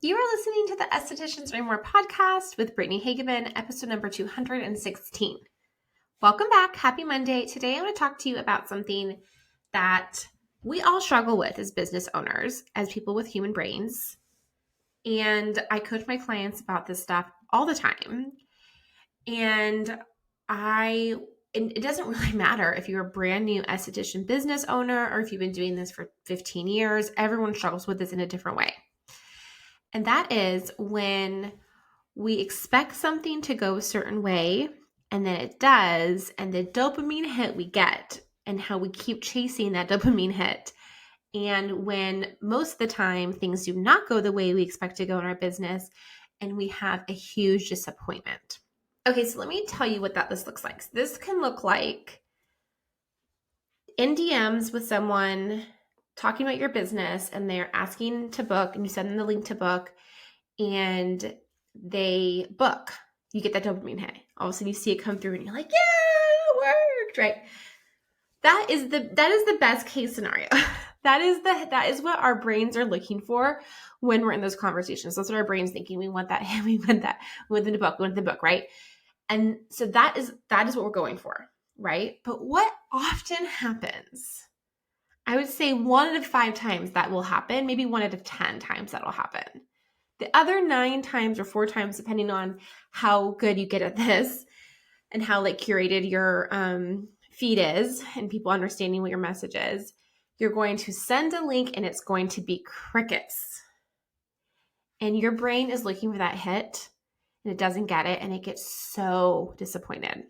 You are listening to the Estheticians Learn More podcast with Brittany Hageman, episode number 216. Welcome back. Happy Monday. Today I want to talk to you about something that we all struggle with as business owners, as people with human brains. And I coach my clients about this stuff all the time. And it doesn't really matter if you're a brand new esthetician business owner or if you've been doing this for 15 years, everyone struggles with this in a different way. And that is when we expect something to go a certain way and then it does, and the dopamine hit we get and how we keep chasing that dopamine hit. And when most of the time things do not go the way we expect to go in our business and we have a huge disappointment. Okay, so let me tell you what this looks like. So this can look like in DMs with someone talking about your business and they're asking to book and you send them the link to book and they book. You get that dopamine hit. All of a sudden you see it come through and you're like, yeah, it worked, right? That is the best case scenario. That is what our brains are looking for when we're in those conversations. That's what our brain's thinking. We want that. We want them to book. We want the book, right? And so that is what we're going for, right? But what often happens, I would say 1 out of 5 times that will happen, maybe 1 out of 10 times that will happen. The other 9 times or 4 times, depending on how good you get at this and how curated your feed is and people understanding what your message is, you're going to send a link and it's going to be crickets. And your brain is looking for that hit and it doesn't get it and it gets so disappointed.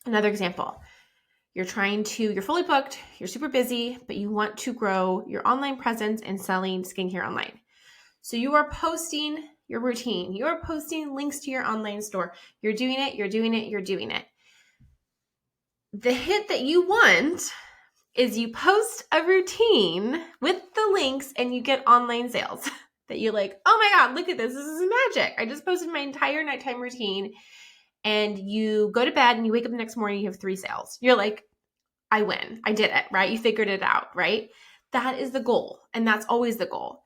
Another example, you're fully booked, you're super busy, but you want to grow your online presence and selling skincare online. So you are posting your routine. You are posting links to your online store. You're doing it. The hit that you want is you post a routine with the links and you get online sales that you're like, oh my God, look at this. This is magic. I just posted my entire nighttime routine and you go to bed and you wake up the next morning, you have 3 sales. You're like, I win. I did it, right? You figured it out, right? That is the goal. And that's always the goal.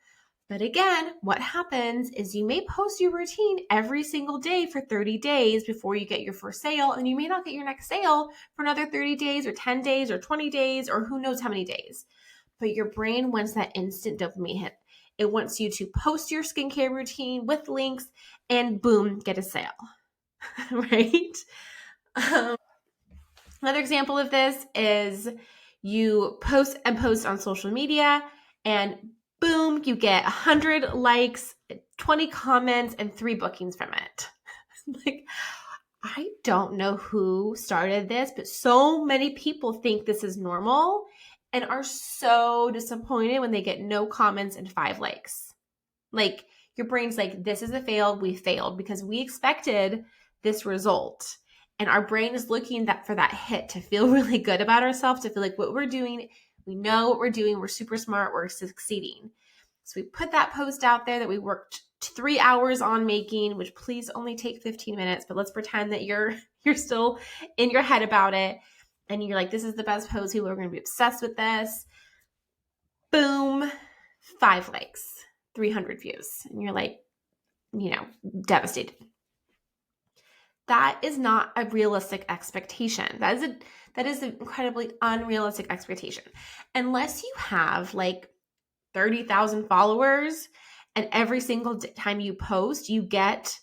But again, what happens is you may post your routine every single day for 30 days before you get your first sale, and you may not get your next sale for another 30 days or 10 days or 20 days or who knows how many days. But your brain wants that instant dopamine hit. It wants you to post your skincare routine with links and boom, get a sale, right? Another example of this is you post on social media and boom, you get 100 likes, 20 comments, and 3 bookings from it. I don't know who started this, but so many people think this is normal and are so disappointed when they get no comments and 5 likes. Your brain's like, this is a fail. We failed because we expected this result. And our brain is looking for that hit to feel really good about ourselves, to feel like what we're doing, we know what we're doing, we're super smart, we're succeeding. So we put that post out there that we worked 3 hours on making, which please only take 15 minutes, but let's pretend that you're still in your head about it. And you're like, this is the best post, people are going to be obsessed with this. Boom, 5 likes, 300 views. And you're like, devastated. That is not a realistic expectation. That is an incredibly unrealistic expectation. Unless you have 30,000 followers and every single time you post, you get,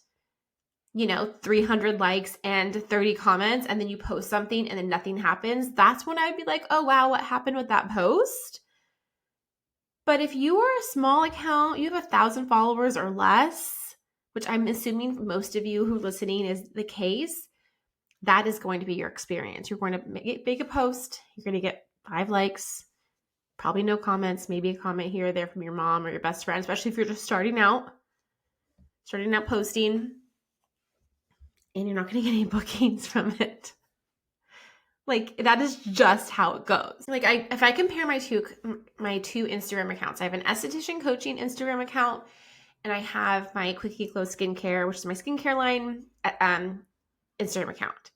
300 likes and 30 comments and then you post something and then nothing happens. That's when I'd be like, oh, wow, what happened with that post? But if you are a small account, you have 1,000 followers or less, which I'm assuming most of you who are listening is the case, that is going to be your experience. You're going to make a post. You're going to get 5 likes, probably no comments, maybe a comment here or there from your mom or your best friend, especially if you're just starting out posting, and you're not going to get any bookings from it. That is just how it goes. If I compare my two Instagram accounts, I have an esthetician coaching Instagram account, and I have my Quickie Glow Skincare, which is my skincare line, Instagram account.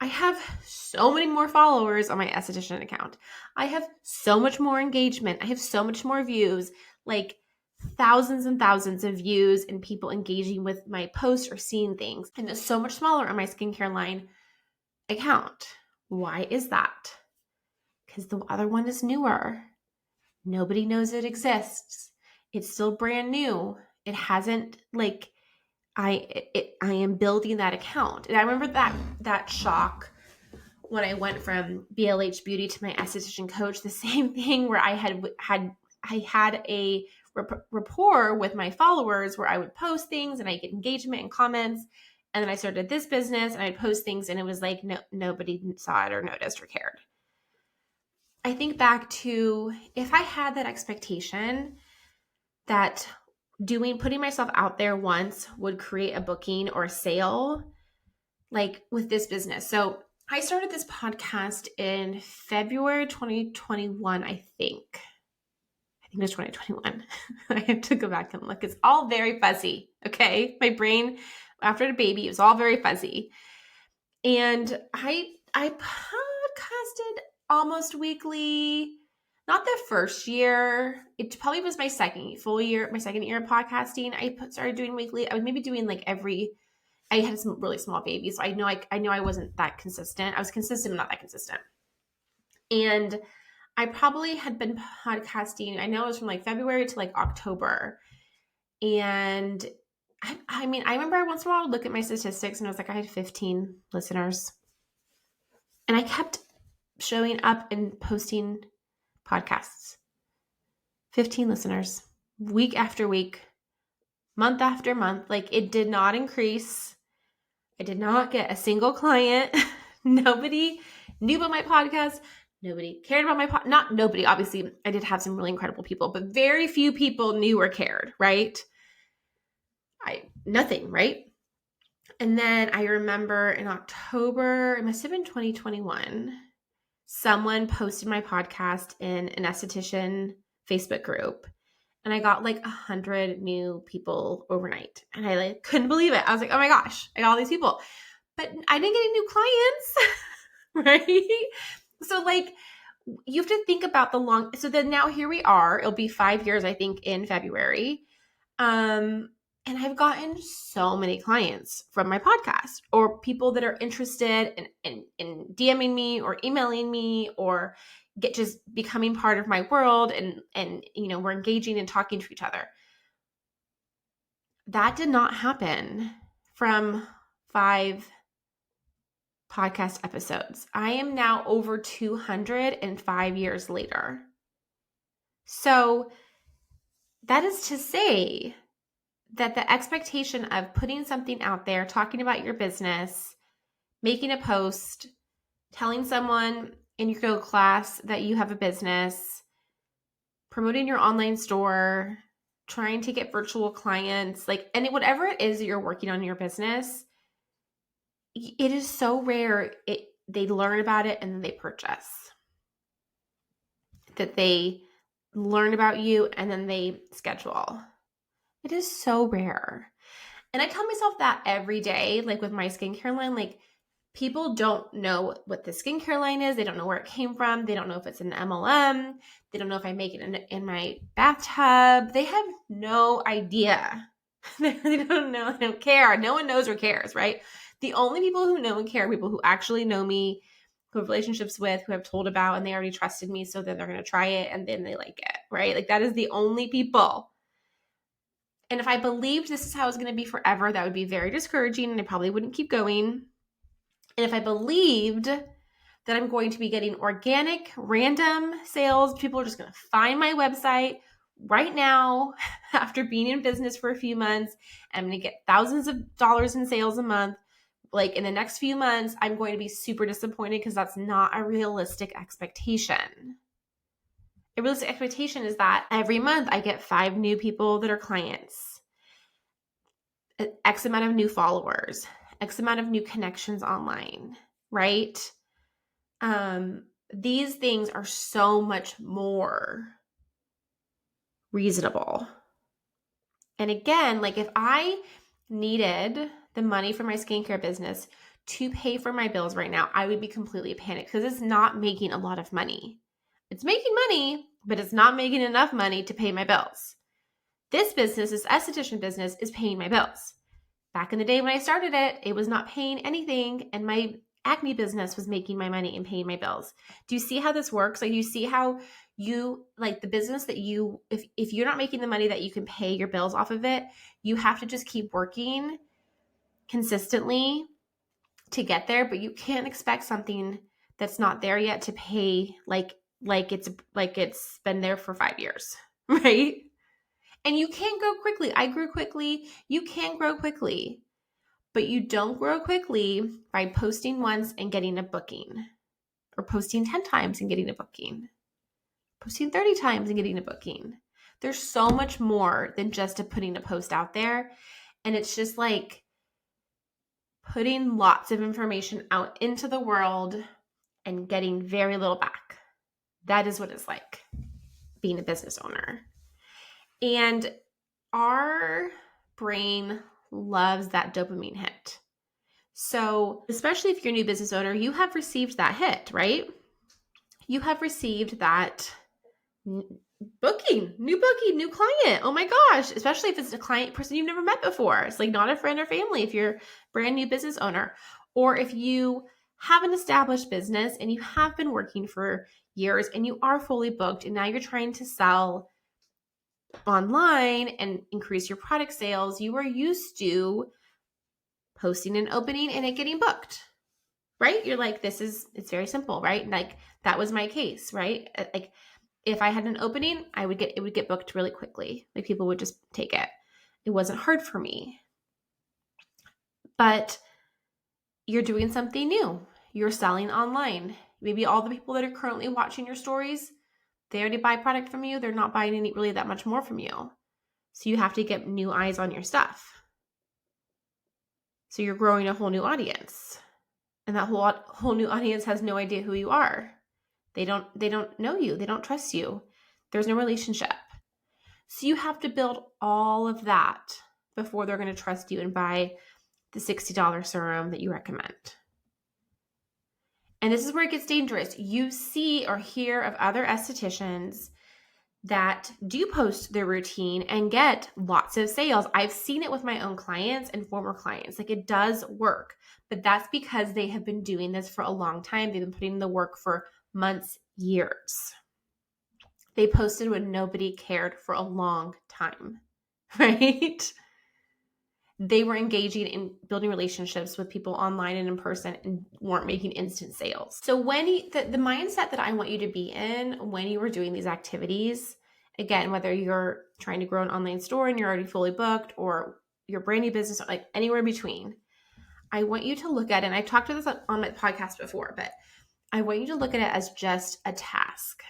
I have so many more followers on my esthetician account. I have so much more engagement. I have so much more views. thousands and thousands of views and people engaging with my posts or seeing things. And it's so much smaller on my skincare line account. Why is that? Because the other one is newer. Nobody knows it exists. It's still brand new. It hasn't I am building that account. And I remember that shock when I went from BLH Beauty to my esthetician coach, the same thing where I had a rapport with my followers where I would post things and I get engagement and comments. And then I started this business and I'd post things and it was like, nobody saw it or noticed or cared. I think back to if I had that expectation that putting myself out there once would create a booking or a sale, like with this business. So I started this podcast in February 2021, I think it was 2021. I have to go back and look. It's all very fuzzy. Okay. My brain after the baby, it was all very fuzzy. And I podcasted almost weekly, not the first year. It probably was my second year of podcasting. I started doing weekly. I was maybe doing I had some really small babies. So I know I wasn't that consistent. I was consistent, but not that consistent. And I probably had been podcasting, I know it was from February to October. And I remember once in a while I would look at my statistics and I was I had 15 listeners. And I kept showing up and posting podcasts. 15 listeners, week after week, month after month. It did not increase. I did not get a single client. Nobody knew about my podcast. Nobody cared about my podcast. Not nobody, obviously. I did have some really incredible people, but very few people knew or cared, right? Nothing, right? And then I remember in October, it must have been 2021, someone posted my podcast in an esthetician Facebook group. And I got 100 new people overnight. And I couldn't believe it. I was oh my gosh, I got all these people. But I didn't get any new clients, right? So you have to think about so then now here we are. It'll be 5 years, I think, in February. And I've gotten so many clients from my podcast or people that are interested in DMing me or emailing me or just becoming part of my world and we're engaging and talking to each other. That did not happen from 5 podcast episodes. I am now over 205 years later. So that is to say that the expectation of putting something out there, talking about your business, making a post, telling someone in your yoga class that you have a business, promoting your online store, trying to get virtual clients, and whatever it is that you're working on in your business, it is so rare they learn about it and then they purchase. That they learn about you and then they schedule. It is so rare. And I tell myself that every day, with my skincare line, people don't know what the skincare line is. They don't know where it came from. They don't know if it's an MLM. They don't know if I make it in my bathtub. They have no idea. They don't know. They don't care. No one knows or cares, right? The only people who know and care are people who actually know me, who have relationships with, who have told about, and they already trusted me, so then they're going to try it and then they like it, right? That is the only people. And if I believed this is how it's going to be forever, that would be very discouraging and I probably wouldn't keep going. And if I believed that I'm going to be getting organic, random sales, people are just going to find my website right now after being in business for a few months, I'm going to get thousands of dollars in sales a month. In the next few months, I'm going to be super disappointed because that's not a realistic expectation. A realistic expectation is that every month I get 5 new people that are clients, X amount of new followers, X amount of new connections online, right? These things are so much more reasonable. And again, if I needed the money for my skincare business to pay for my bills right now, I would be completely panicked because it's not making a lot of money. It's making money, but it's not making enough money to pay my bills. This business, this esthetician business, is paying my bills. Back in the day when I started it, it was not paying anything, and my acne business was making my money and paying my bills. Do you see how this works? Like, you see how you, like, the business that you, if you're not making the money that you can pay your bills off of it, you have to just keep working consistently to get there, but you can't expect something that's not there yet to pay like it's been there for 5 years, right? And you can grow quickly. I grew quickly. You can grow quickly, but you don't grow quickly by posting once and getting a booking, or posting 10 times and getting a booking, posting 30 times and getting a booking. There's so much more than just putting a post out there. And it's just like putting lots of information out into the world and getting very little back. That is what it's like being a business owner. And our brain loves that dopamine hit. So, especially if you're a new business owner, you have received that hit, right? You have received that booking, new client. Oh my gosh, especially if it's a client person you've never met before. It's like not a friend or family if you're a brand new business owner. Or if you have an established business and you have been working for years and you are fully booked and now you're trying to sell online and increase your product sales, you are used to posting an opening and it getting booked, right? You're like, it's very simple, right? Like that was my case, right? Like if I had an opening, it would get booked really quickly. Like people would just take it. It wasn't hard for me. But you're doing something new. You're selling online. Maybe all the people that are currently watching your stories, they already buy product from you. They're not buying any really that much more from you. So you have to get new eyes on your stuff. So you're growing a whole new audience. And that whole new audience has no idea who you are. They don't know you. They don't trust you. There's no relationship. So you have to build all of that before they're going to trust you and buy the $60 serum that you recommend. And this is where it gets dangerous. You see or hear of other estheticians that do post their routine and get lots of sales. I've seen it with my own clients and former clients. Like it does work, but that's because they have been doing this for a long time. They've been putting in the work for months, years. They posted when nobody cared for a long time, right? They were engaging in building relationships with people online and in person and weren't making instant sales. So when the mindset that I want you to be in when you are doing these activities, again, whether you're trying to grow an online store and you're already fully booked or you're a brand new business, like anywhere in between, I want you to look at it, and I've talked about this on my podcast before, but I want you to look at it as just a task.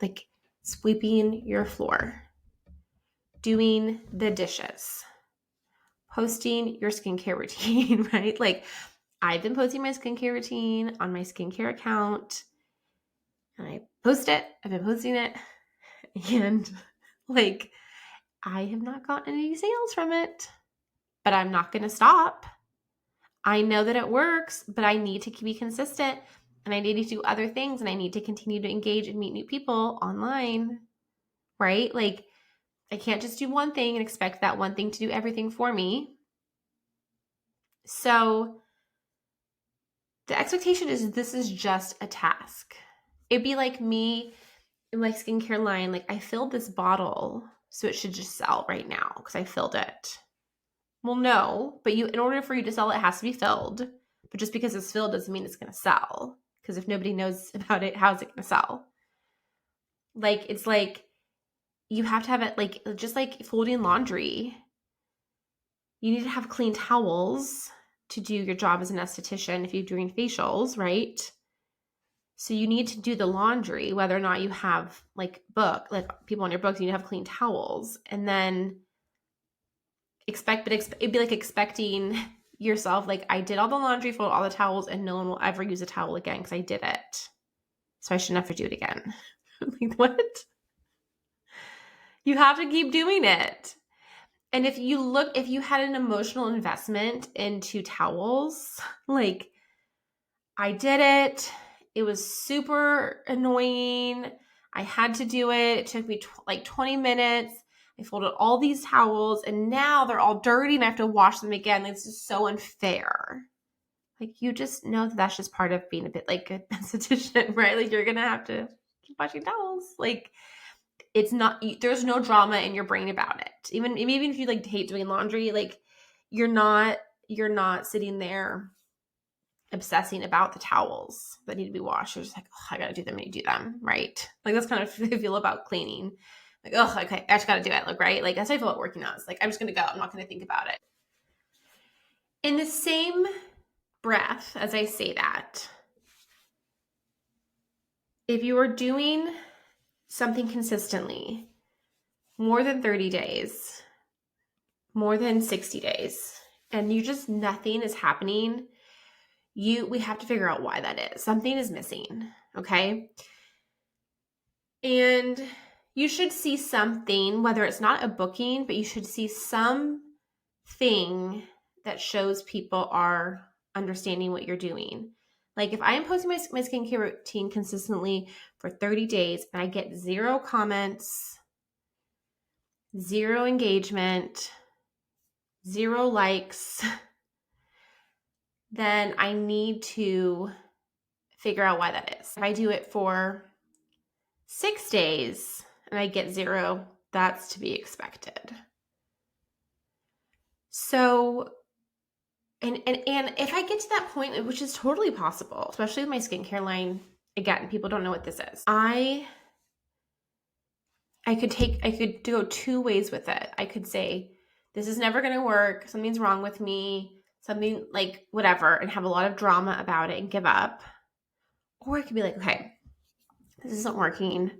Like sweeping your floor, doing the dishes, posting your skincare routine, right? Like I've been posting my skincare routine on my skincare account and I post it. I've been posting it and like I have not gotten any sales from it, but I'm not going to stop. I know that it works, but I need to be consistent and I need to do other things and I need to continue to engage and meet new people online, right? Like I can't just do one thing and expect that one thing to do everything for me. So the expectation is this is just a task. It'd be like me in my skincare line, like I filled this bottle, so it should just sell right now because I filled it. Well, no, but in order for you to sell, it has to be filled. But just because it's filled doesn't mean it's going to sell. Because if nobody knows about it, how's it going to sell? Like, it's like you have to have it like, just like folding laundry. You need to have clean towels to do your job as an esthetician if you're doing facials, right? So you need to do the laundry, whether or not you have like people on your books, you need to have clean towels. And then it'd be like expecting yourself, like I did all the laundry, fold all the towels, and no one will ever use a towel again because I did it. So I should never do it again. Like, what? You have to keep doing it. And if you had an emotional investment into towels, like I did it, it was super annoying. I had to do it. It took me like 20 minutes. I folded all these towels and now they're all dirty and I have to wash them again. Like, this is so unfair. Like, you just know that that's just part of being a bit like a esthetician, right? Like, you're going to have to keep washing towels. Like, it's not, there's no drama in your brain about it. Even if you like hate doing laundry, like, you're not sitting there obsessing about the towels that need to be washed. You're just like, oh, I got to do them when you do them, right? Like, that's kind of how I feel about cleaning. Like, oh, okay, I just got to do it, like, right? Like, that's how I feel about working out. It's like, I'm just going to go. I'm not going to think about it. In the same breath as I say that, if you are doing something consistently, more than 30 days, more than 60 days, and nothing is happening, we have to figure out why that is. Something is missing, okay? And you should see something, whether it's not a booking, but you should see something that shows people are understanding what you're doing. Like, if I am posting my skincare routine consistently for 30 days and I get 0 comments, 0 engagement, 0 likes, then I need to figure out why that is. If I do it for 6 days and I get 0, that's to be expected. So, and if I get to that point, which is totally possible, especially with my skincare line, again, people don't know what this is. I could go 2 ways with it. I could say, this is never going to work. Something's wrong with me, something like whatever, and have a lot of drama about it and give up. Or I could be like, okay, this isn't working.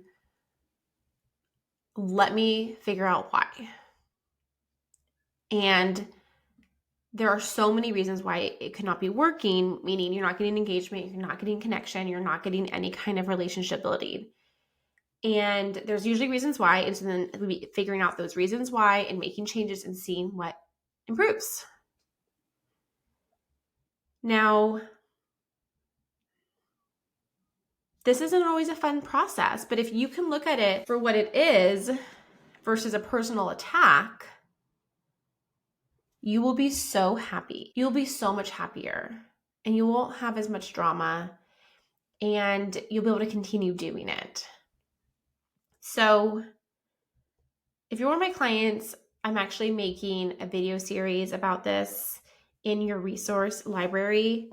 Let me figure out why. And there are so many reasons why it could not be working, meaning you're not getting engagement, you're not getting connection, you're not getting any kind of relationship building. And there's usually reasons why, and so then we'll be figuring out those reasons why and making changes and seeing what improves. Now, this isn't always a fun process, but if you can look at it for what it is versus a personal attack, you will be so happy. You'll be so much happier and you won't have as much drama and you'll be able to continue doing it. So if you're one of my clients, I'm actually making a video series about this in your resource library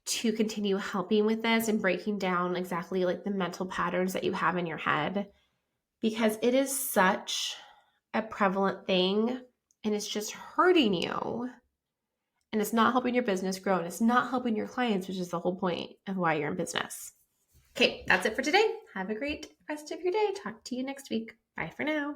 to continue helping with this and breaking down exactly like the mental patterns that you have in your head, because it is such a prevalent thing and it's just hurting you and it's not helping your business grow and it's not helping your clients, which is the whole point of why you're in business. Okay, that's it for today. Have a great rest of your day. Talk to you next week. Bye for now.